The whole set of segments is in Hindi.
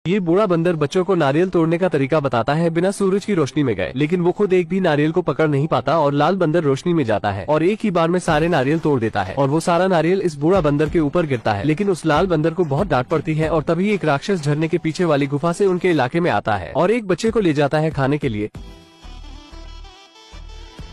ये बूढ़ा बंदर बच्चों को नारियल तोड़ने का तरीका बताता है बिना सूरज की रोशनी में गए, लेकिन वो खुद एक भी नारियल को पकड़ नहीं पाता और लाल बंदर रोशनी में जाता है और एक ही बार में सारे नारियल तोड़ देता है और वो सारा नारियल इस बूढ़ा बंदर के ऊपर गिरता है। लेकिन उस लाल बंदर को बहुत डांट पड़ती है और तभी एक राक्षस झरने के पीछे वाली गुफा से उनके इलाके में आता है और एक बच्चे को ले जाता है खाने के लिए।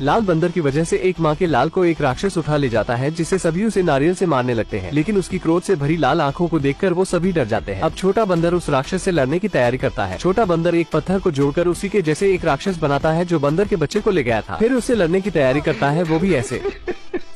लाल बंदर की वजह से एक माँ के लाल को एक राक्षस उठा ले जाता है, जिससे सभी उसे नारियल से मारने लगते हैं। लेकिन उसकी क्रोध से भरी लाल आंखों को देखकर वो सभी डर जाते हैं। अब छोटा बंदर उस राक्षस से लड़ने की तैयारी करता है। छोटा बंदर एक पत्थर को जोड़कर उसी के जैसे एक राक्षस बनाता है जो बंदर के बच्चे को ले गया था। फिर उससे लड़ने की तैयारी करता है, वो भी ऐसे।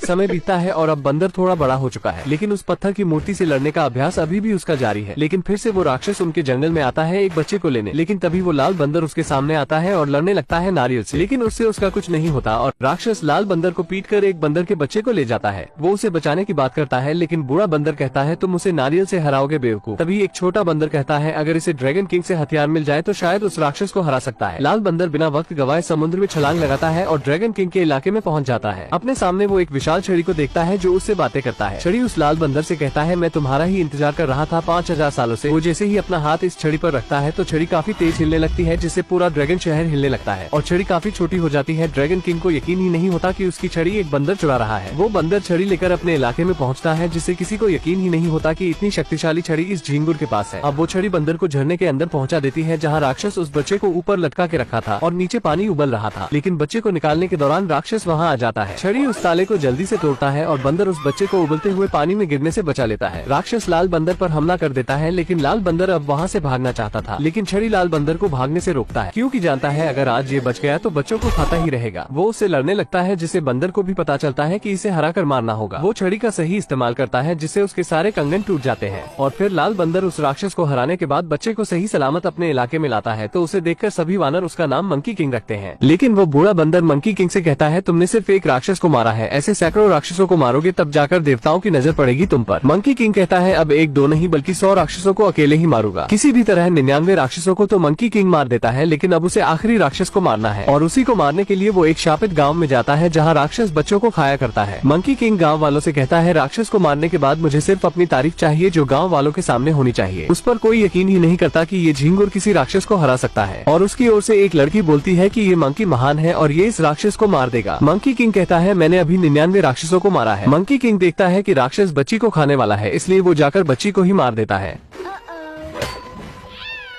समय बीतता है और अब बंदर थोड़ा बड़ा हो चुका है, लेकिन उस पत्थर की मूर्ति से लड़ने का अभ्यास अभी भी उसका जारी है। लेकिन फिर से वो राक्षस उनके जंगल में आता है एक बच्चे को लेने, लेकिन तभी वो लाल बंदर उसके सामने आता है और लड़ने लगता है नारियल से, लेकिन उससे उसका कुछ नहीं होता और राक्षस लाल बंदर को पीटकर एक बंदर के बच्चे को ले जाता है। वो उसे बचाने की बात करता है, लेकिन बूढ़ा बंदर कहता है तुम उसे नारियल से हराओगे बेवकूफ। तभी एक छोटा बंदर कहता है अगर इसे ड्रैगन किंग से हथियार मिल जाए तो शायद उस राक्षस को हरा सकता है। लाल बंदर बिना वक्त गवाए समुद्र में छलांग लगाता है और ड्रैगन किंग के इलाके में पहुंच जाता है। अपने सामने वो एक विशाल छड़ी को देखता है जो उससे बातें करता है। छड़ी उस लाल बंदर से कहता है मैं तुम्हारा ही इंतजार कर रहा था 5000 सालों से। वो जैसे ही अपना हाथ इस छड़ी पर रखता है तो छड़ी काफी तेज हिलने लगती है, जिससे पूरा ड्रैगन शहर हिलने लगता है और छड़ी काफी छोटी हो जाती है। ड्रैगन किंग को यकीन ही नहीं होता कि उसकी छड़ी एक बंदर चुरा रहा है। वो बंदर छड़ी लेकर अपने इलाके में पहुंचता है, जिससे किसी को यकीन ही नहीं होता कि इतनी शक्तिशाली छड़ी इस झींगुर के पास है। अब वो छड़ी बंदर को झरने के अंदर पहुंचा देती है, जहां राक्षस उस बच्चे को ऊपर लटका के रखा था और नीचे पानी उबल रहा था। लेकिन बच्चे को निकालने के दौरान राक्षस वहां आ जाता है। छड़ी उस ताले को जल्दी से तोड़ता है और बंदर उस बच्चे को उबलते हुए पानी में गिरने से बचा लेता है। राक्षस लाल बंदर पर हमला कर देता है, लेकिन लाल बंदर अब वहाँ से भागना चाहता था, लेकिन छड़ी लाल बंदर को भागने से रोकता है, क्योंकि जानता है अगर आज ये बच गया तो बच्चों को खाता ही रहेगा। वो उससे लड़ने लगता है, जिससे बंदर को भी पता चलता है कि इसे हराकर मारना होगा। वो छड़ी का सही इस्तेमाल करता है, जिससे उसके सारे कंगन टूट जाते हैं और फिर लाल बंदर उस राक्षस को हराने के बाद बच्चे को सही सलामत अपने इलाके में लाता है। तो उसे देखकर सभी वानर उसका नाम मंकी किंग रखते हैं। लेकिन वो बूढ़ा बंदर मंकी किंग से कहता है तुमने सिर्फ एक राक्षस को मारा है, ऐसे सैकड़ों राक्षसों को मारोगे तब जाकर देवताओं की नजर पड़ेगी तुम पर। मंकी किंग कहता है अब एक दो नहीं बल्कि 100 राक्षसों को अकेले ही मारूंगा। किसी भी तरह 99 राक्षसों को तो मंकी किंग मार देता है, लेकिन अब उसे आखिरी राक्षस को मारना है और उसी को मारने के लिए वो एक शापित गांव में जाता है, जहां राक्षस बच्चों को खाया करता है। मंकी किंग गांव वालों से कहता है राक्षस को मारने के बाद मुझे सिर्फ अपनी तारीफ चाहिए जो गाँव वालों के सामने होनी चाहिए। उस पर कोई यकीन ही नहीं करता कि ये झींगुर किसी राक्षस को हरा सकता है और उसकी ओर से एक लड़की बोलती है कि ये मंकी महान है और ये इस राक्षस को मार देगा। मंकी किंग कहता है मैंने अभी 99 राक्षसों को मारा है। मंकी किंग देखता है कि राक्षस बच्ची को खाने वाला है, इसलिए वो जाकर बच्ची को ही मार देता है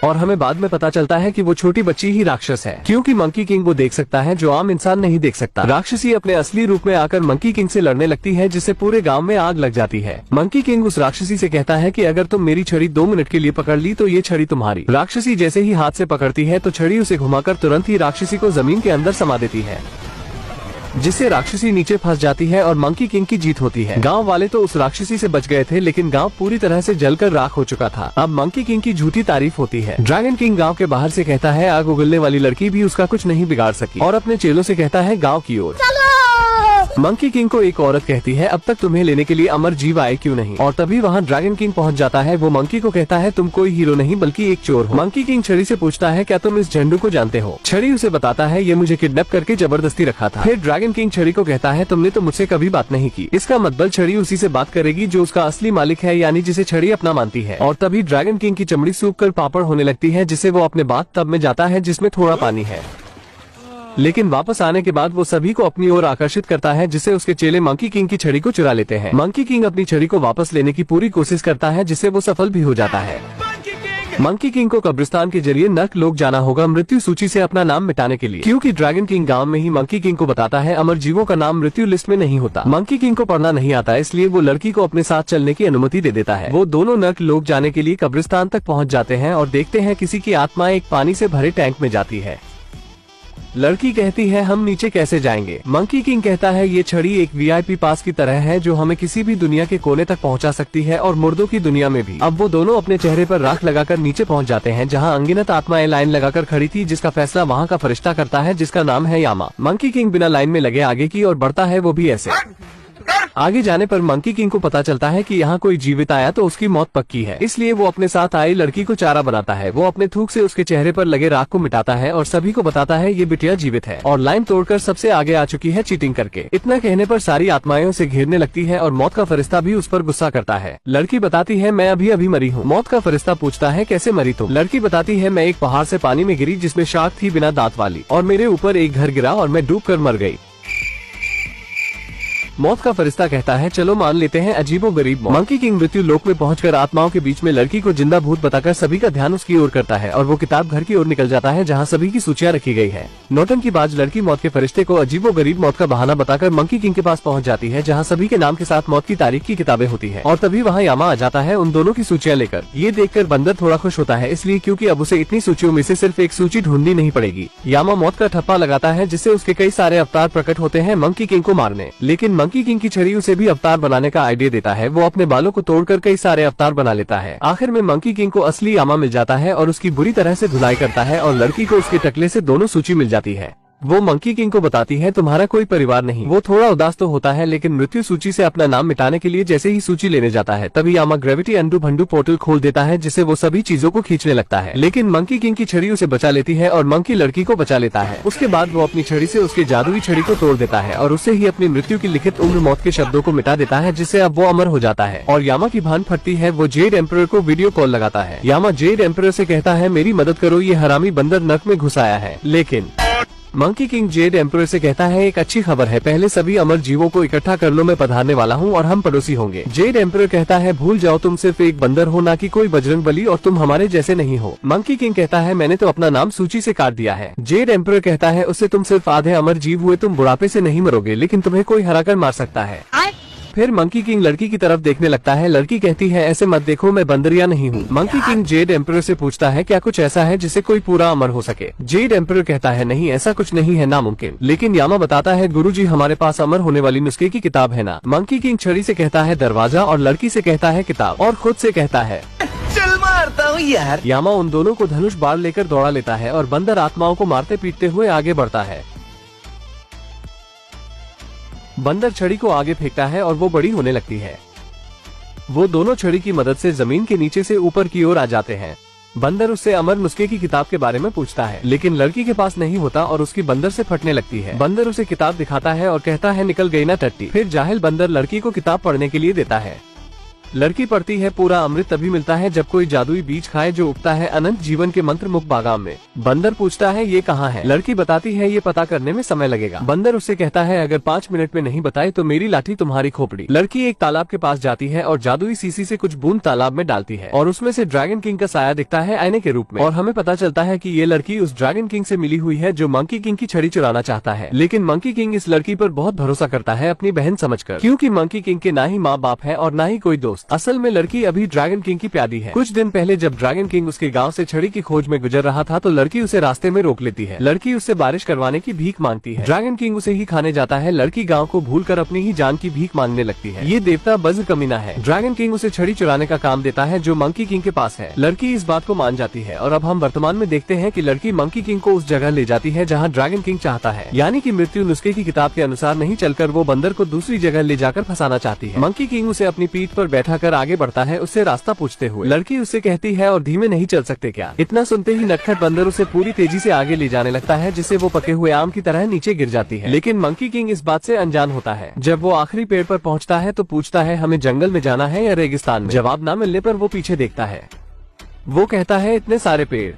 और हमें बाद में पता चलता है कि वो छोटी बच्ची ही राक्षस है, क्योंकि मंकी किंग वो देख सकता है जो आम इंसान नहीं देख सकता। राक्षसी अपने असली रूप में आकर मंकी किंग से लड़ने लगती है, जिससे पूरे गांव में आग लग जाती है। मंकी किंग उस राक्षसी से कहता है कि अगर तुम मेरी छड़ी 2 मिनट के लिए पकड़ ली तो ये छड़ी तुम्हारी। राक्षसी जैसे ही हाथ से पकड़ती है तो छड़ी उसे घुमाकर तुरंत ही राक्षसी को जमीन के अंदर समा देती है, जिससे राक्षसी नीचे फंस जाती है और मंकी किंग की जीत होती है। गांव वाले तो उस राक्षसी से बच गए थे, लेकिन गांव पूरी तरह से जलकर राख हो चुका था। अब मंकी किंग की झूठी तारीफ होती है। ड्रैगन किंग गांव के बाहर से कहता है आग उगलने वाली लड़की भी उसका कुछ नहीं बिगाड़ सकी और अपने चेलों से कहता है गाँव की ओर। मंकी किंग को एक औरत कहती है अब तक तुम्हें लेने के लिए अमर जीव आए क्यों नहीं, और तभी वहाँ ड्रैगन किंग पहुँच जाता है। वो मंकी को कहता है तुम कोई हीरो नहीं बल्कि एक चोर हो। मंकी किंग छड़ी से पूछता है क्या तुम इस झंडू को जानते हो। छड़ी उसे बताता है ये मुझे किडनैप करके जबरदस्ती रखा था। फिर ड्रैगन किंग छड़ी को कहता है तुमने तो मुझसे कभी बात नहीं की। इसका मतलब छड़ी उसी से बात करेगी जो उसका असली मालिक है, यानी जिसे छड़ी अपना मानती है। और तभी ड्रैगन किंग की चमड़ी सूख कर पापड़ होने लगती है, जिससे वो अपने बाथ टब में जाता है जिसमें थोड़ा पानी है। लेकिन वापस आने के बाद वो सभी को अपनी ओर आकर्षित करता है, जिससे उसके चेले मंकी किंग की छड़ी को चुरा लेते हैं। मंकी किंग अपनी छड़ी को वापस लेने की पूरी कोशिश करता है, जिससे वो सफल भी हो जाता है। मंकी किंग को कब्रिस्तान के जरिए नर्क लोक जाना होगा मृत्यु सूची से अपना नाम मिटाने के लिए, क्योंकि ड्रैगन किंग गांव में ही मंकी किंग को बताता है अमर जीवों का नाम मृत्यु लिस्ट में नहीं होता। मंकी किंग को पढ़ना नहीं आता, इसलिए वो लड़की को अपने साथ चलने की अनुमति दे देता है। वो दोनों नर्क लोक जाने के लिए कब्रिस्तान तक पहुँच जाते हैं और देखते हैं किसी की आत्मा एक पानी से भरे टैंक में जाती है। लड़की कहती है हम नीचे कैसे जाएंगे। मंकी किंग कहता है ये छड़ी एक VIP पास की तरह है जो हमें किसी भी दुनिया के कोने तक पहुंचा सकती है और मुर्दों की दुनिया में भी। अब वो दोनों अपने चेहरे पर राख लगाकर नीचे पहुंच जाते हैं, जहां अनगिनत आत्माएं लाइन लगाकर खड़ी थी, जिसका फैसला वहां का फरिश्ता करता है जिसका नाम है यामा। मंकी किंग बिना लाइन में लगे आगे की और बढ़ता है, वो भी ऐसे। आगे जाने पर मंकी किंग को पता चलता है कि यहाँ कोई जीवित आया तो उसकी मौत पक्की है, इसलिए वो अपने साथ आई लड़की को चारा बनाता है। वो अपने थूक से उसके चेहरे पर लगे राख को मिटाता है और सभी को बताता है ये बिटिया जीवित है और लाइन तोड़कर सबसे आगे आ चुकी है चीटिंग करके। इतना कहने पर सारी आत्माएं उसे घेरने लगती है और मौत का फरिश्ता भी उस पर गुस्सा करता है। लड़की बताती है मैं अभी अभी मरी हूँ। मौत का फरिश्ता पूछता है कैसे मरी तुम? लड़की बताती है मैं एक पहाड़ से पानी में गिरी जिसमें शार्क थी बिना दांत वाली और मेरे ऊपर एक घर गिरा और मैं डूब कर मर गई। मौत का फरिश्ता कहता है चलो मान लेते हैं अजीबोगरीब मौत। मंकी किंग मृत्यु लोक में पहुंचकर आत्माओं के बीच में लड़की को जिंदा भूत बताकर सभी का ध्यान उसकी ओर करता है और वो किताब घर की ओर निकल जाता है जहां सभी की सूचियां रखी गई है। नौटंकीबाज लड़की मौत के फरिश्ते को अजीबोगरीब मौत का बहाना बताकर मंकी किंग के पास पहुंच जाती है जहाँ सभी के नाम के साथ मौत की तारीख की किताबें होती है और तभी वहाँ यामा आ जाता है उन दोनों की सूचियां लेकर। ये देखकर बंदर थोड़ा खुश होता है, इसलिए क्योंकि अब उसे इतनी सूचियों में से सिर्फ एक सूची ढूंढनी नहीं पड़ेगी। यामा मौत का ठप्पा लगाता है जिससे उसके कई सारे अवतार प्रकट होते हैं मंकी किंग को मारने, लेकिन मंकी किंग की छड़ी उसे भी अवतार बनाने का आइडिया देता है। वो अपने बालों को तोड़कर कई सारे अवतार बना लेता है। आखिर में मंकी किंग को असली यामा मिल जाता है और उसकी बुरी तरह से धुलाई करता है और लड़की को उसके टकले से दोनों सूची मिल जाती है। वो मंकी किंग को बताती है तुम्हारा कोई परिवार नहीं। वो थोड़ा उदास तो होता है लेकिन मृत्यु सूची से अपना नाम मिटाने के लिए जैसे ही सूची लेने जाता है तभी यामा ग्रेविटी अंडू भंडू पोर्टल खोल देता है जिससे वो सभी चीजों को खींचने लगता है, लेकिन मंकी किंग की छड़ी उसे बचा लेती है और मंकी लड़की को बचा लेता है। उसके बाद वो अपनी छड़ी से उसके जादुई छड़ी को तोड़ देता है और उससे ही अपनी मृत्यु की लिखित उम्र मौत के शब्दों को मिटा देता है जिससे अब वो अमर हो जाता है और यामा की भान फटती है। वो जेड एम्परर को वीडियो कॉल लगाता है। यामा जेड एम्परर से कहता है मेरी मदद करो, ये हरामी बंदर नर्क में घुस आया है। लेकिन मंकी किंग जेड एम्परर से कहता है एक अच्छी खबर है, पहले सभी अमर जीवों को इकट्ठा कर लो, मैं पधारने वाला हूँ और हम पड़ोसी होंगे। जेड एम्परर कहता है भूल जाओ, तुम सिर्फ एक बंदर हो, ना कि कोई बजरंगबली, और तुम हमारे जैसे नहीं हो। मंकी किंग कहता है मैंने तो अपना नाम सूची से काट दिया है। जेड एम्परर कहता है उससे तुम सिर्फ आधे अमर जीव हुए, तुम बुढ़ापे से नहीं मरोगे, लेकिन तुम्हें कोई हराकर मार सकता है। फिर मंकी किंग लड़की की तरफ देखने लगता है। लड़की कहती है ऐसे मत देखो, मैं बंदरिया नहीं हूँ। मंकी किंग जेड एम्परर से पूछता है क्या कुछ ऐसा है जिससे कोई पूरा अमर हो सके? जेड एम्परर कहता है नहीं, ऐसा कुछ नहीं है, नामुमकिन। लेकिन यामा बताता है गुरुजी हमारे पास अमर होने वाली नुस्खे की किताब है ना। मंकी किंग छड़ी से कहता है दरवाजा और लड़की से कहता है किताब और खुद से कहता है चल मारता हूँ यार। यामा उन दोनों को धनुष बाढ़ लेकर दौड़ा लेता है और बंदर आत्माओं को मारते पीटते हुए आगे बढ़ता है। बंदर छड़ी को आगे फेंकता है और वो बड़ी होने लगती है। वो दोनों छड़ी की मदद से जमीन के नीचे से ऊपर की ओर आ जाते हैं। बंदर उससे अमर नुस्खे की किताब के बारे में पूछता है, लेकिन लड़की के पास नहीं होता और उसकी बंदर से फटने लगती है। बंदर उसे किताब दिखाता है और कहता है निकल गई ना टट्टी। फिर जाहिल बंदर लड़की को किताब पढ़ने के लिए देता है। लड़की पढ़ती है पूरा अमृत तभी मिलता है जब कोई जादुई बीज खाए जो उगता है अनंत जीवन के मंत्र मुक्त बागान में। बंदर पूछता है ये कहाँ है? लड़की बताती है ये पता करने में समय लगेगा। बंदर उससे कहता है अगर 5 मिनट में नहीं बताए तो मेरी लाठी तुम्हारी खोपड़ी। लड़की एक तालाब के पास जाती है और जादुई सीसी से कुछ बूंद तालाब में डालती है और उसमें से ड्रैगन किंग का साया दिखता है आईने के रूप में और हमें पता चलता है कि ये लड़की उस ड्रैगन किंग से मिली हुई है जो मंकी किंग की छड़ी चुराना चाहता है। लेकिन मंकी किंग इस लड़की पर बहुत भरोसा करता है अपनी बहन समझकर, क्योंकि मंकी किंग के ना ही माँ बाप है और ना ही कोई दोस्त। असल में लड़की अभी ड्रैगन किंग की प्यादी है। कुछ दिन पहले जब ड्रैगन किंग उसके गांव से छड़ी की खोज में गुजर रहा था तो लड़की उसे रास्ते में रोक लेती है। लड़की उससे बारिश करवाने की भीख मांगती है। ड्रैगन किंग उसे ही खाने जाता है। लड़की गांव को भूलकर अपनी ही जान की भीख मांगने लगती है। ये देवता बज्र कमीना है। ड्रैगन किंग उसे छड़ी चुराने का काम देता है जो मंकी किंग के पास है। लड़की इस बात को मान जाती है और अब हम वर्तमान में देखते हैं कि लड़की मंकी किंग को उस जगह ले जाती है जहाँ ड्रैगन किंग चाहता है, यानी कि मृत्यु नुस्खे की किताब के अनुसार नहीं चलकर वो बंदर को दूसरी जगह ले जाकर फंसाना चाहती है। मंकी किंग उसे अपनी पीठ पर बैठा कर आगे बढ़ता है उससे रास्ता पूछते हुए। लड़की उससे कहती है और धीमे नहीं चल सकते क्या? इतना सुनते ही नटखट बंदर उसे पूरी तेजी से आगे ले जाने लगता है जिससे वो पके हुए आम की तरह नीचे गिर जाती है। लेकिन मंकी किंग इस बात से अनजान होता है। जब वो आखिरी पेड़ पर पहुंचता है तो पूछता है हमें जंगल में जाना है या रेगिस्तान में? जवाब न मिलने पर वो पीछे देखता है। वो कहता है इतने सारे पेड़।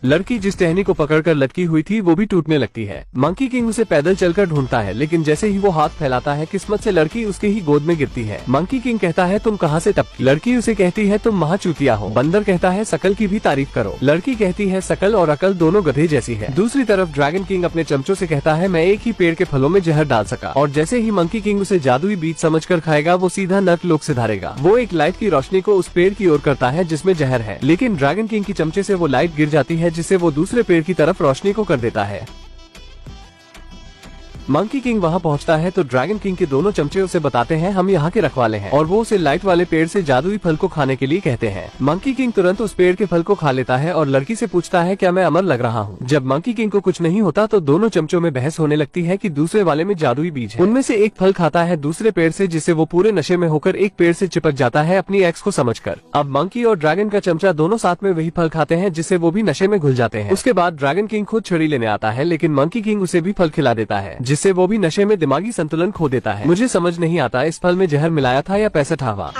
लड़की जिस टहनी को पकड़कर लटकी हुई थी वो भी टूटने लगती है। मंकी किंग उसे पैदल चलकर ढूंढता है, लेकिन जैसे ही वो हाथ फैलाता है किस्मत से लड़की उसके ही गोद में गिरती है। मंकी किंग कहता है तुम कहाँ से टपकी? लड़की उसे कहती है तुम महाचूतिया हो। बंदर कहता है शकल की भी तारीफ करो। लड़की कहती है शकल और अकल दोनों गधे जैसी है। दूसरी तरफ ड्रैगन किंग अपने चमचों से कहता है मैं एक ही पेड़ के फलों में जहर डाल सका, और जैसे ही मंकी किंग उसे जादुई बीज समझकर खाएगा वो सीधा नर्क लोक से धारेगा। वो एक लाइट की रोशनी को उस पेड़ की ओर करता है जिसमें जहर है, लेकिन ड्रैगन किंग की चमचे से वो लाइट गिर जाती है जिससे वो दूसरे पेड़ की तरफ रोशनी को कर देता है। मंकी किंग वहाँ पहुँचता है तो ड्रैगन किंग के दोनों चमचे उसे बताते हैं हम यहाँ के रखवाले हैं, और वो उसे लाइट वाले पेड़ से जादुई फल को खाने के लिए कहते हैं। मंकी किंग तुरंत उस पेड़ के फल को खा लेता है और लड़की से पूछता है क्या मैं अमर लग रहा हूँ। जब मंकी किंग को कुछ नहीं होता तो दोनों चमचों में बहस होने लगती है कि दूसरे वाले में जादुई बीज है। उनमें से एक फल खाता है दूसरे पेड़ से, जिससे वो पूरे नशे में होकर एक पेड़ से चिपक जाता है अपनी एक्स को समझकर। अब मंकी और ड्रैगन का चमचा दोनों साथ में वही फल खाते हैं, जिससे वो भी नशे में घुल जाते हैं। उसके बाद ड्रैगन किंग खुद छड़ी लेने आता है, लेकिन मंकी किंग उसे भी फल खिला देता है, जिससे वो भी नशे में दिमागी संतुलन खो देता है। मुझे समझ नहीं आता इस फल में जहर मिलाया था या पैसा ठावा।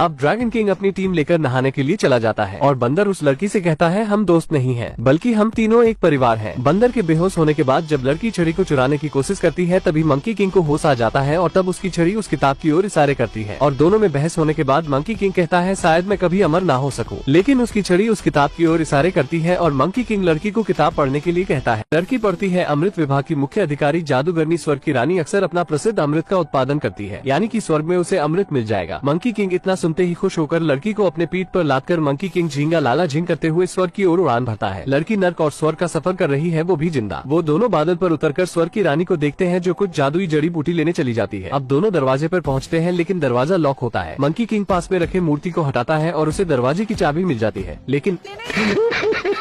अब ड्रैगन किंग अपनी टीम लेकर नहाने के लिए चला जाता है और बंदर उस लड़की से कहता है हम दोस्त नहीं हैं, बल्कि हम तीनों एक परिवार हैं। बंदर के बेहोश होने के बाद जब लड़की छड़ी को चुराने की कोशिश करती है तभी मंकी किंग को होश आ जाता है और तब उसकी छड़ी उस किताब की ओर इशारे करती है और दोनों में बहस होने के बाद मंकी किंग कहता है शायद मैं कभी अमर ना हो सकूं, लेकिन उसकी छड़ी उस किताब की ओर इशारे करती है और मंकी किंग लड़की को किताब पढ़ने के लिए कहता है। लड़की पढ़ती है अमृत विभाग की मुख्य अधिकारी जादूगरनी स्वर्ग की रानी अक्सर अपना प्रसिद्ध अमृत का उत्पादन करती है, यानी कि स्वर्ग में उसे अमृत मिल जाएगा। मंकी किंग इतना सुनते ही खुश होकर लड़की को अपने पीठ पर लादकर मंकी किंग झींगा लाला झींग करते हुए स्वर्ग की ओर उड़ान भरता है। लड़की नर्क और स्वर्ग का सफर कर रही है, वो भी जिंदा। वो दोनों बादल पर उतरकर स्वर्ग की रानी को देखते हैं जो कुछ जादुई जड़ी बूटी लेने चली जाती है। अब दोनों दरवाजे पर पहुंचते हैं, लेकिन दरवाजा लॉक होता है। मंकी किंग पास में रखे मूर्ति को हटाता है और उसे दरवाजे की चाबी मिल जाती है, लेकिन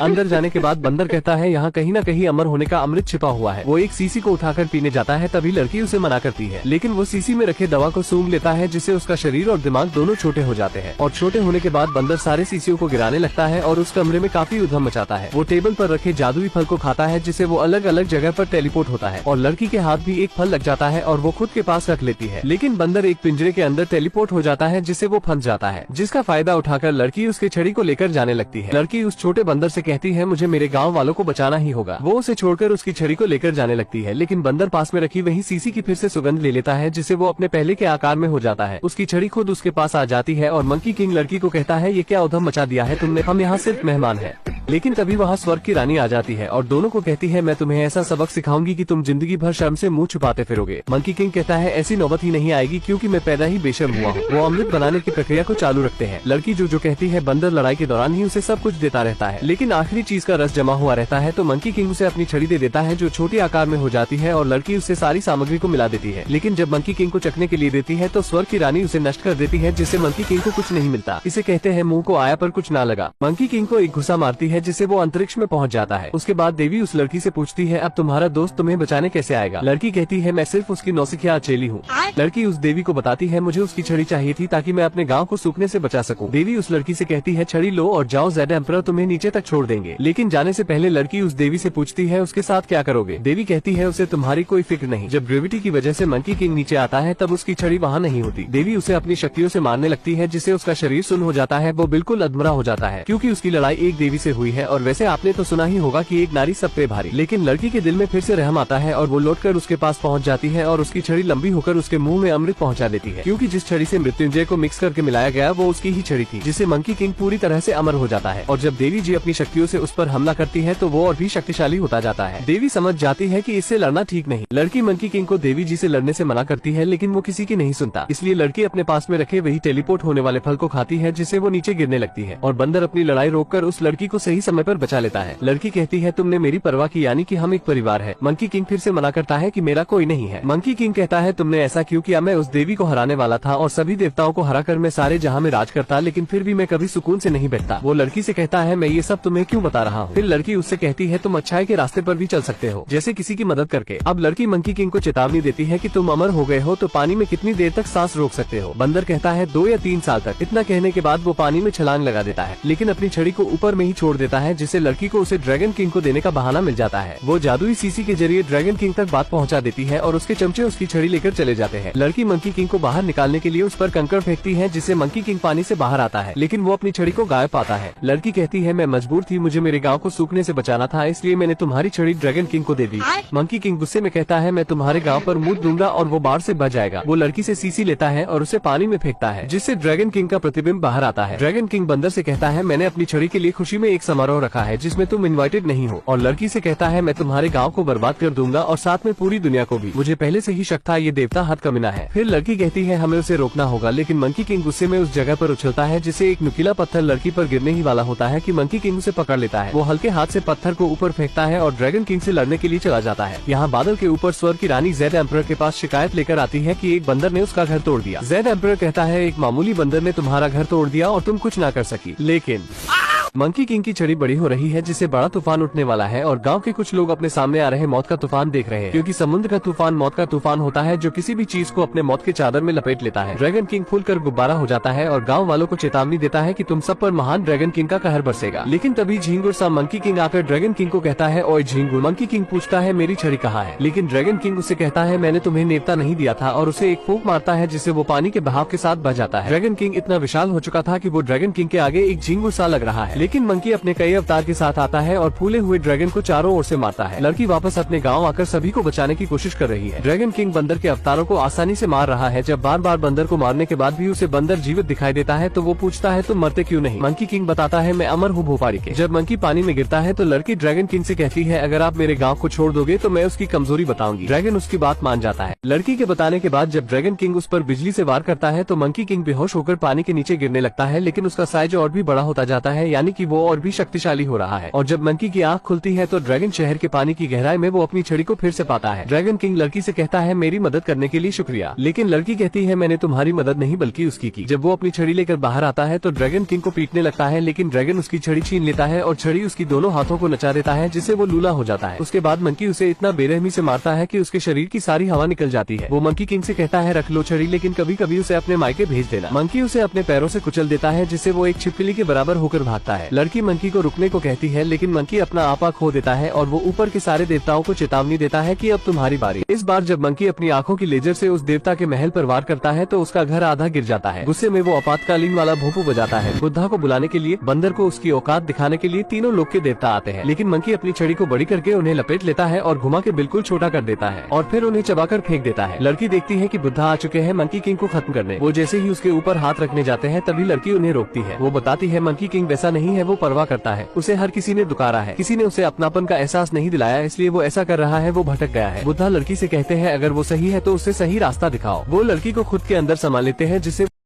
अंदर जाने के बाद बंदर कहता है यहाँ कहीं न कहीं अमर होने का अमृत छिपा हुआ है। वो एक सीसी को उठाकर पीने जाता है, तभी लड़की उसे मना करती है, लेकिन वो सीसी में रखे दवा को सूंघ लेता है, जिससे उसका शरीर और दिमाग दोनों छोटे हो जाते हैं। और छोटे होने के बाद बंदर सारे सीसियों को गिराने लगता है और उस कमरे में काफी उधम मचाता है। वो टेबल पर रखे जादुई फल को खाता है, जिससे वो अलग अलग जगह पर टेलीपोर्ट होता है और लड़की के हाथ भी एक फल लग जाता है और वो खुद के पास रख लेती है। लेकिन बंदर एक पिंजरे के अंदर टेलीपोर्ट हो जाता है, जिससे वो फंस जाता है, जिसका फायदा उठाकर लड़की उसके छड़ी को लेकर जाने लगती है। लड़की उस छोटे बंदर से कहती है मुझे मेरे गाँव वालों को बचाना ही होगा। वो उसे छोड़कर उसकी छड़ी को लेकर जाने लगती है, लेकिन बंदर पास में रखी वही सीसी की फिर से सुगंध ले लेता है, जिससे वो अपने पहले के आकार में हो जाता है। उसकी छड़ी खुद उसके पास आ जाती है और मंकी किंग लड़की को कहता है ये क्या उधम मचा दिया है तुमने, हम यहाँ सिर्फ मेहमान हैं। लेकिन तभी वहाँ स्वर्ग की रानी आ जाती है और दोनों को कहती है मैं तुम्हें ऐसा सबक सिखाऊंगी कि तुम जिंदगी भर शर्म से मुंह छुपाते फिरोगे। मंकी किंग कहता है ऐसी नौबत ही नहीं आएगी, क्योंकि मैं पैदा ही बेशर्म हुआ हूँ। वो अमृत बनाने की प्रक्रिया को चालू रखते हैं। लड़की जो कहती है बंदर लड़ाई के दौरान ही उसे सब कुछ देता रहता है, लेकिन आखिरी चीज का रस जमा हुआ रहता है, तो मंकी किंग उसे अपनी छड़ी दे देता है जो छोटी आकार में हो जाती है और लड़की उससे सारी सामग्री को मिला देती है। लेकिन जब मंकी किंग को चखने के लिए देती है तो स्वर्ग की रानी उसे नष्ट कर देती है, जिससे मंकी किंग को कुछ नहीं मिलता। इसे कहते हैं मुंह को आया पर कुछ ना लगा। मंकी किंग को एक घुसा मारती है, जिससे वो अंतरिक्ष में पहुंच जाता है। उसके बाद देवी उस लड़की से पूछती है अब तुम्हारा दोस्त तुम्हें बचाने कैसे आएगा। लड़की कहती है मैं सिर्फ उसकी नौसिखिया अचेली हूँ। लड़की उस देवी को बताती है मुझे उसकी छड़ी चाहिए थी ताकि मैं अपने गाँव को सूखने से बचा सकूं। देवी उस लड़की से कहती है छड़ी लो और जाओ, ज़ेड एम्परर तुम्हें नीचे तक छोड़ देंगे। लेकिन जाने से पहले लड़की उस देवी से पूछती है उसके साथ क्या करोगे। देवी कहती है उसे तुम्हारी कोई फिक्र नहीं। जब ग्रेविटी की वजह से मंकी किंग नीचे आता है तब उसकी छड़ी वहाँ नहीं होती। देवी उसे अपनी शक्तियों से मारने लगती है, जिससे उसका शरीर सुन्न हो जाता है। वो बिल्कुल अधमरा हो जाता है, क्योंकि उसकी लड़ाई एक देवी से हुई है। और वैसे आपने तो सुना ही होगा कि एक नारी सब पे भारी। लेकिन लड़की के दिल में फिर से रहम आता है और वो लौटकर उसके पास पहुंच जाती है और उसकी छड़ी लंबी होकर उसके मुंह में अमृत पहुंचा देती है, क्योंकि जिस छड़ी से मृत्युंजय को मिक्स करके मिलाया गया वो उसकी ही छड़ी थी, जिससे मंकी किंग पूरी तरह से अमर हो जाता है। और जब देवी जी अपनी शक्तियों से उस पर हमला करती है तो वो और भी शक्तिशाली होता जाता है। देवी समझ जाती है कि इससे लड़ना ठीक नहीं। लड़की मंकी किंग को देवी जी से लड़ने से मना करती है, लेकिन वो किसी की नहीं सुनता। इसलिए लड़की अपने पास में रखे वही टेलीपोर्ट होने वाले फल को खाती है, जिससे वो नीचे गिरने लगती है और बंदर अपनी लड़ाई रोककर उस लड़की को सही समय पर बचा लेता है। लड़की कहती है तुमने मेरी परवाह की, यानी कि हम एक परिवार है। मंकी किंग फिर से मना करता है कि मेरा कोई नहीं है। मंकी किंग कहता है तुमने ऐसा क्यों किया, मैं उस देवी को हराने वाला था और सभी देवताओं को हराकर मैं सारे जहां में राज करता, लेकिन फिर भी मैं कभी सुकून से नहीं बैठता। वो लड़की से कहता है मैं ये सब तुम्हें क्यों बता रहा हूँ। फिर लड़की उससे कहती है तुम अच्छाई के रास्ते पर भी चल सकते हो, जैसे किसी की मदद करके। अब लड़की मंकी किंग को चेतावनी देती है कि तुम अमर हो गए हो तो पानी में कितनी देर तक सांस रोक सकते हो। बंदर कहता है 2 या 3 साल तक। इतना कहने के बाद वो पानी में छलांग लगा देता है, लेकिन अपनी छड़ी को ऊपर में ही छोड़ देता है, जिससे लड़की को उसे ड्रैगन किंग को देने का बहाना मिल जाता है। वो जादुई सीसी के जरिए ड्रैगन किंग तक बात पहुंचा देती है और उसके चमचे उसकी छड़ी लेकर चले जाते हैं। लड़की मंकी किंग को बाहर निकालने के लिए उस पर कंकड़ फेंकती है, जिससे मंकी किंग पानी से बाहर आता है, लेकिन वो अपनी छड़ी को गायब पाता है। लड़की कहती है मैं मजबूर थी, मुझे मेरे गाँव को सूखने से बचाना था, इसलिए मैंने तुम्हारी छड़ी ड्रैगन किंग को दे दी। मंकी किंग गुस्से में कहता है मैं तुम्हारे गाँव पर मूत दूंगा और वो बाढ़ से बच जाएगा। वो लड़की से सीसी लेता है और उसे पानी में फेंकता है, जिससे ड्रैगन किंग का प्रतिबिंब बाहर आता है। ड्रैगन किंग बंदर से कहता है मैंने अपनी छड़ी के लिए खुशी में एक समारोह रखा है जिसमें तुम इनवाइटेड नहीं हो। और लड़की से कहता है मैं तुम्हारे गांव को बर्बाद कर दूंगा और साथ में पूरी दुनिया को भी। मुझे पहले से ही शक था ये देवता हथकमीना है। फिर लड़की कहती है हमें उसे रोकना होगा, लेकिन मंकी किंग गुस्से में उस जगह पर उछलता है जिसे एक नुकीला पत्थर लड़की पर गिरने ही वाला होता है कि मंकी किंग उसे पकड़ लेता है। वो हल्के हाथ से पत्थर को ऊपर फेंकता है और ड्रैगन किंग से लड़ने के लिए चला जाता है। यहाँ बादल के ऊपर स्वर्ग की रानी जेड एम्परर के पास शिकायत लेकर आती है कि एक बंदर ने उसका घर तोड़ दिया। जेड एम्परर कहता है एक मामूली बंदर ने तुम्हारा घर तोड़ दिया और तुम कुछ ना कर सकी। लेकिन मंकी किंग की छड़ी बड़ी हो रही है जिससे बड़ा तूफान उठने वाला है और गांव के कुछ लोग अपने सामने आ रहे मौत का तूफान देख रहे हैं, क्योंकि समुद्र का तूफान मौत का तूफान होता है जो किसी भी चीज को अपने मौत के चादर में लपेट लेता है। ड्रैगन किंग फूलकर गुब्बारा हो जाता है और गांव वालों को चेतावनी देता है कि तुम सब पर महान ड्रैगन किंग का कहर बरसेगा। लेकिन तभी झिंगुर सा मंकी किंग आकर ड्रैगन किंग को कहता है ओए झिंगुर। मंकी किंग पूछता है मेरी छड़ी कहाँ है, लेकिन ड्रैगन किंग उसे कहता है मैंने तुम्हें नेवता नहीं दिया था और उसे एक फूंक मारता है जिससे वो पानी के बहाव के साथ बह जाता है। ड्रैगन किंग इतना विशाल हो चुका था कि वो ड्रैगन किंग के आगे एक झिंगुर सा लग रहा है, लेकिन मंकी अपने कई अवतार के साथ आता है और फूले हुए ड्रैगन को चारों ओर से मारता है। लड़की वापस अपने गांव आकर सभी को बचाने की कोशिश कर रही है। ड्रैगन किंग बंदर के अवतारों को आसानी से मार रहा है। जब बार बार बंदर को मारने के बाद भी उसे बंदर जीवित दिखाई देता है तो वो पूछता है तुम मरते क्यों नहीं। मंकी किंग बताता है मैं अमर हूँ भोपाड़ी के। जब मंकी पानी में गिरता है तो लड़की ड्रैगन किंग से कहती है अगर आप मेरे गाँव को छोड़ दोगे तो मैं उसकी कमजोरी बताऊंगी। ड्रैगन उसकी बात मान जाता है। लड़की के बताने के बाद जब ड्रैगन किंग उस पर बिजली से वार करता है तो मंकी किंग बेहोश होकर पानी के नीचे गिरने लगता है, लेकिन उसका साइज और भी बड़ा होता जाता है, यानी कि वो और भी शक्तिशाली हो रहा है। और जब मंकी की आंख खुलती है तो ड्रैगन शहर के पानी की गहराई में वो अपनी छड़ी को फिर से पाता है। ड्रैगन किंग लड़की से कहता है मेरी मदद करने के लिए शुक्रिया, लेकिन लड़की कहती है मैंने तुम्हारी मदद नहीं बल्कि उसकी की। जब वो अपनी छड़ी लेकर बाहर आता है तो ड्रैगन किंग को पीटने लगता है, लेकिन ड्रैगन उसकी छड़ी छीन लेता है और छड़ी उसकी दोनों हाथों को नचा देता है जिससे वो लूला हो जाता है। उसके बाद मंकी उसे इतना बेरहमी से मारता है कि उसके शरीर की सारी हवा निकल जाती है। वो मंकी किंग से कहता है रख लो छड़ी, लेकिन कभी कभी उसे अपने मायके भेज देना। मंकी उसे अपने पैरों से कुचल देता है जिससे वो एक छिपकली के बराबर होकर भागता है। लड़की मंकी को रुकने को कहती है, लेकिन मंकी अपना आपा खो देता है और वो ऊपर के सारे देवताओं को चेतावनी देता है कि अब तुम्हारी बारी। इस बार जब मंकी अपनी आंखों की लेजर से उस देवता के महल पर वार करता है तो उसका घर आधा गिर जाता है। गुस्से में वो आपातकालीन वाला भोंपू बजाता है। बुद्धा को बुलाने के लिए, बंदर को उसकी औकात दिखाने के लिए तीनों लोग के देवता आते हैं, लेकिन मंकी अपनी छड़ी को बड़ी करके उन्हें लपेट लेता है और घुमा के बिल्कुल छोटा कर देता है और फिर उन्हें चबाकर फेंक देता है। लड़की देखती है कि बुद्धा आ चुके हैं मंकी किंग को खत्म करने। वो जैसे ही उसके ऊपर हाथ रखने जाते हैं तभी लड़की उन्हें रोकती है। वो बताती है मंकी किंग वैसा नहीं है, वो परवाह करता है। उसे हर किसी ने दुकारा है, किसी ने उसे अपनापन का एहसास नहीं दिलाया, इसलिए वो ऐसा कर रहा है, वो भटक गया है। बुद्धा लड़की से कहते हैं अगर वो सही है तो उसे सही रास्ता दिखाओ। वो लड़की को खुद के अंदर समा लेते हैं जिससे